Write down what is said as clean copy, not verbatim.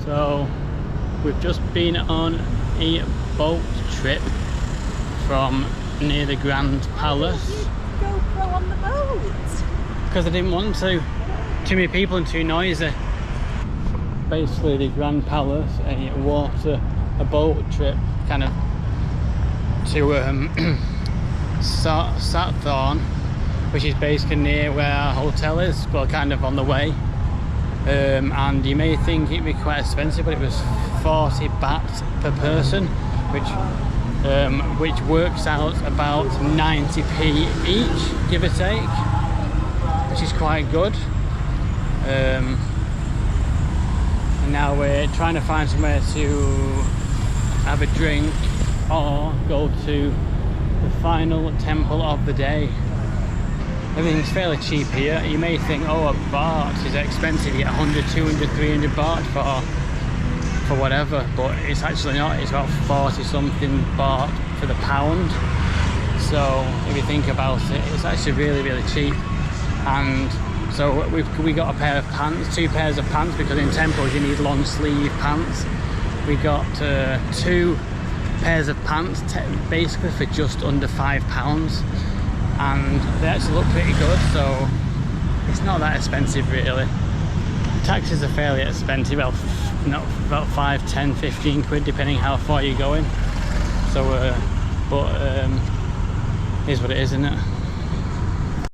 So we've just been on a boat trip from near the Grand Palace. GoPro on the boat? Because I didn't want to. Too many people and too noisy. Basically the Grand Palace, a boat trip kind of to Sathorn, which is basically near where our hotel is, well kind of on the way. And you may think it'd be quite expensive, but it was 40 baht per person, which works out about 90p each, give or take, which is quite good. And now we're trying to find somewhere to have a drink or go to the final temple of the day. Everything's fairly cheap here. You may think, oh, a baht is expensive, you get 100, 200, 300 baht for whatever, but it's actually not. It's about 40 something baht for the pound. So if you think about it, it's actually really, really cheap. And so we got a pair of pants, 2 pairs of pants, because in temples you need long sleeve pants. We got 2 pairs of pants basically for just under £5, and they actually look pretty good, so it's not that expensive really. Taxis are fairly expensive, well, not about 5, 10, 15 quid depending how far you're going. So but here's what it is, isn't it?